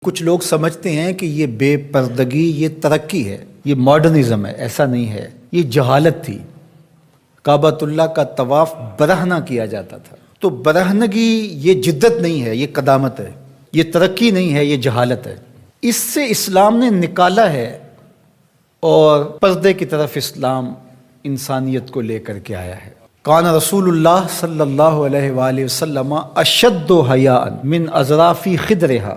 کچھ لوگ سمجھتے ہیں کہ یہ بے پردگی یہ ترقی ہے، یہ ماڈرنزم ہے۔ ایسا نہیں ہے، یہ جہالت تھی۔ کعبۃ اللہ کا طواف برہنہ کیا جاتا تھا، تو برہنگی یہ جدت نہیں ہے، یہ قدامت ہے، یہ ترقی نہیں ہے، یہ جہالت ہے۔ اس سے اسلام نے نکالا ہے، اور پردے کی طرف اسلام انسانیت کو لے کر کے آیا ہے۔ کان رسول اللہ صلی اللہ علیہ وآلہ وسلم اشد حیاء من اظراف خدرہا،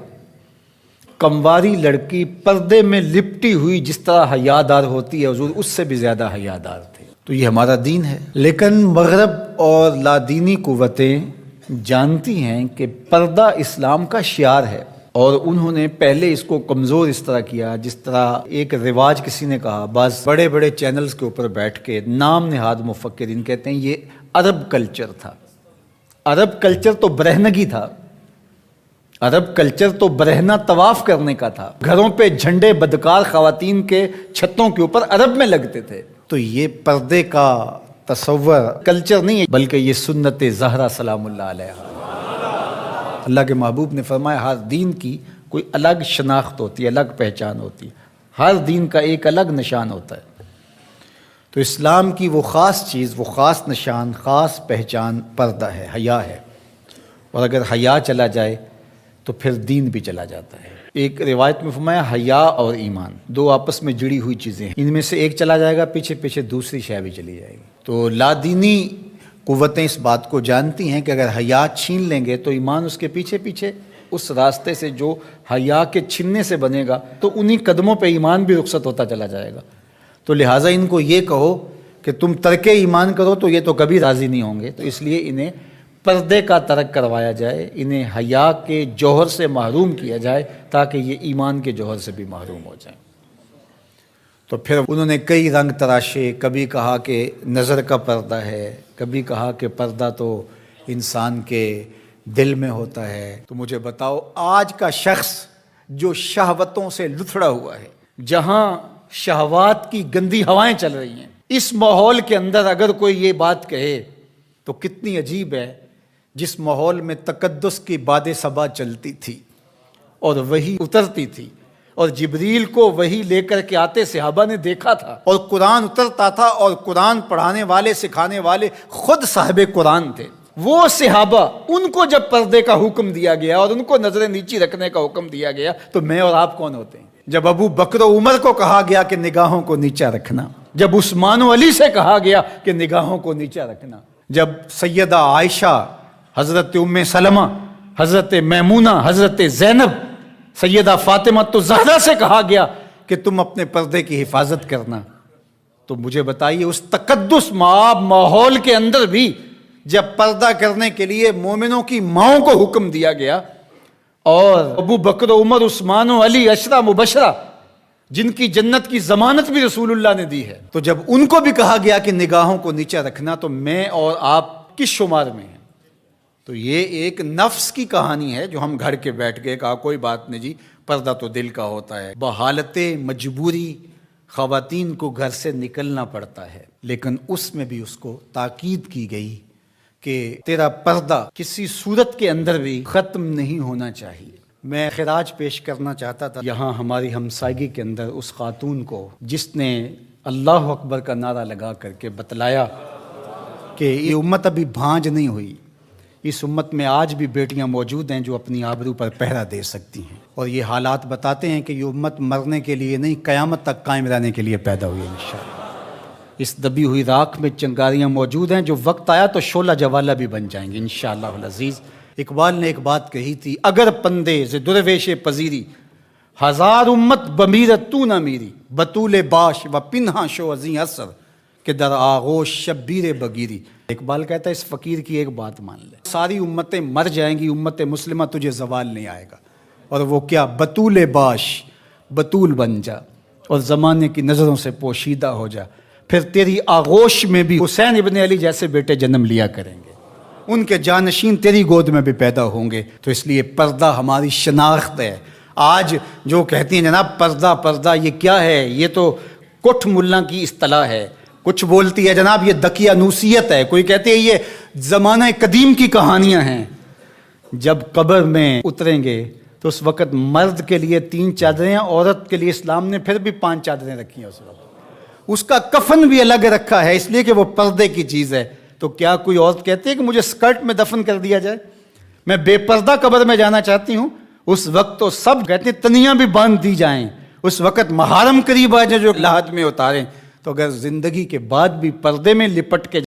کمواری لڑکی پردے میں لپٹی ہوئی جس طرح حیادار ہوتی ہے، حضور اس سے بھی زیادہ حیادار تھے۔ تو یہ ہمارا دین ہے، لیکن مغرب اور لادینی قوتیں جانتی ہیں کہ پردہ اسلام کا شعار ہے، اور انہوں نے پہلے اس کو کمزور اس طرح کیا جس طرح ایک رواج کسی نے کہا، بعض بڑے بڑے چینلز کے اوپر بیٹھ کے نام نہاد مفکرین کہتے ہیں یہ عرب کلچر تھا۔ عرب کلچر تو برہنگی تھا، عرب کلچر تو برہنہ طواف کرنے کا تھا، گھروں پہ جھنڈے بدکار خواتین کے چھتوں کے اوپر عرب میں لگتے تھے۔ تو یہ پردے کا تصور کلچر نہیں ہے، بلکہ یہ سنت زہرا سلام اللہ علیہا۔ اللہ کے محبوب نے فرمایا ہر دین کی کوئی الگ شناخت ہوتی ہے، الگ پہچان ہوتی ہے، ہر دین کا ایک الگ نشان ہوتا ہے۔ تو اسلام کی وہ خاص چیز، وہ خاص نشان، خاص پہچان پردہ ہے، حیا ہے، اور اگر حیا چلا جائے تو پھر دین بھی چلا جاتا ہے۔ ایک روایت میں فرمایا حیا اور ایمان دو آپس میں جڑی ہوئی چیزیں ہیں، ان میں سے ایک چلا جائے گا پیچھے پیچھے دوسری شے بھی چلی جائے گی۔ تو لادینی قوتیں اس بات کو جانتی ہیں کہ اگر حیا چھین لیں گے تو ایمان اس کے پیچھے پیچھے اس راستے سے جو حیا کے چھننے سے بنے گا، تو انہی قدموں پہ ایمان بھی رخصت ہوتا چلا جائے گا۔ تو لہٰذا ان کو یہ کہو کہ تم ترک ایمان کرو تو یہ تو کبھی راضی نہیں ہوں گے، تو اس لیے انہیں پردے کا ترک کروایا جائے، انہیں حیا کے جوہر سے محروم کیا جائے تاکہ یہ ایمان کے جوہر سے بھی محروم ہو جائیں۔ تو پھر انہوں نے کئی رنگ تراشے، کبھی کہا کہ نظر کا پردہ ہے، کبھی کہا کہ پردہ تو انسان کے دل میں ہوتا ہے۔ تو مجھے بتاؤ آج کا شخص جو شہوتوں سے لتھڑا ہوا ہے، جہاں شہوات کی گندی ہوائیں چل رہی ہیں، اس ماحول کے اندر اگر کوئی یہ بات کہے تو کتنی عجیب ہے، جس ماحول میں تقدس کی باد صبا چلتی تھی اور وحی اترتی تھی، اور جبریل کو وحی لے کر کے آتے صحابہ نے دیکھا تھا، اور قرآن اترتا تھا، اور قرآن پڑھانے والے سکھانے والے خود صاحب قرآن تھے، وہ صحابہ ان کو جب پردے کا حکم دیا گیا اور ان کو نظریں نیچی رکھنے کا حکم دیا گیا، تو میں اور آپ کون ہوتے ہیں؟ جب ابو بکر و عمر کو کہا گیا کہ نگاہوں کو نیچا رکھنا، جب عثمان و علی سے کہا گیا کہ نگاہوں کو نیچا رکھنا، جب سیدہ عائشہ، حضرت ام سلمہ، حضرت میمونہ، حضرت زینب، سیدہ فاطمہ تو زہرا سے کہا گیا کہ تم اپنے پردے کی حفاظت کرنا، تو مجھے بتائیے اس تقدس مآب ماحول کے اندر بھی جب پردہ کرنے کے لیے مومنوں کی ماؤں کو حکم دیا گیا، اور ابو بکر و عمر، عثمان و علی عشرہ مبشرہ جن کی جنت کی ضمانت بھی رسول اللہ نے دی ہے، تو جب ان کو بھی کہا گیا کہ نگاہوں کو نیچا رکھنا، تو میں اور آپ کس شمار میں ہیں؟ تو یہ ایک نفس کی کہانی ہے جو ہم گھڑ کے بیٹھ گئے، کہا کوئی بات نہیں جی، پردہ تو دل کا ہوتا ہے۔ بحالت مجبوری خواتین کو گھر سے نکلنا پڑتا ہے، لیکن اس میں بھی اس کو تاکید کی گئی کہ تیرا پردہ کسی صورت کے اندر بھی ختم نہیں ہونا چاہیے۔ میں خراج پیش کرنا چاہتا تھا یہاں ہماری ہمسائیگی کے اندر اس خاتون کو جس نے اللہ اکبر کا نعرہ لگا کر کے بتلایا کہ یہ امت ابھی بھانج نہیں ہوئی، اس امت میں آج بھی بیٹیاں موجود ہیں جو اپنی آبرو پر پہرا دے سکتی ہیں، اور یہ حالات بتاتے ہیں کہ یہ امت مرنے کے لیے نہیں، قیامت تک قائم رہنے کے لیے پیدا ہوئی ہے انشاءاللہ۔ اس دبی ہوئی راکھ میں چنگاریاں موجود ہیں، جو وقت آیا تو شعلہ جوالہ بھی بن جائیں گے انشاءاللہ العزیز۔ اقبال نے ایک بات کہی تھی، اگر پندے ز درویش پذیری، ہزار امت بمیرت تو نہ میری، بطول باش و پنہاں شو ازیں اثر کہ در آغوش شبیر بگیری۔ اقبال کہتا ہے اس فقیر کی ایک بات مان لے، ساری امتیں مر جائیں گی، امت مسلمہ تجھے زوال نہیں آئے گا، اور وہ کیا؟ بطول باش، بطول بن جا اور زمانے کی نظروں سے پوشیدہ ہو جا، پھر تیری آغوش میں بھی حسین ابن علی جیسے بیٹے جنم لیا کریں گے، ان کے جانشین تیری گود میں بھی پیدا ہوں گے۔ تو اس لیے پردہ ہماری شناخت ہے۔ آج جو کہتی ہیں جناب پردہ پردہ، یہ کیا ہے؟ یہ تو کٹھ ملا کی اصطلاح ہے، کچھ بولتی ہے جناب یہ دقیانوسیت ہے، کوئی کہتی ہے یہ زمانہ قدیم کی کہانیاں ہیں۔ جب قبر میں اتریں گے تو اس وقت مرد کے لیے 3 چادریں، عورت کے لیے اسلام نے پھر بھی 5 چادریں رکھی ہیں اس وقت. اس کا کفن بھی الگ رکھا ہے اس لیے کہ وہ پردے کی چیز ہے. تو کیا کوئی عورت کہتی ہے کہ مجھے اسکرٹ میں دفن کر دیا جائے، میں بے پردہ قبر میں جانا چاہتی ہوں؟ اس وقت تو سب کہتے ہیں تنیاں بھی باندھ دی جائیں، اس وقت محارم قریب آ جائیں جو لحد میں اتاریں. تو اگر زندگی کے بعد بھی پردے میں لپٹ کے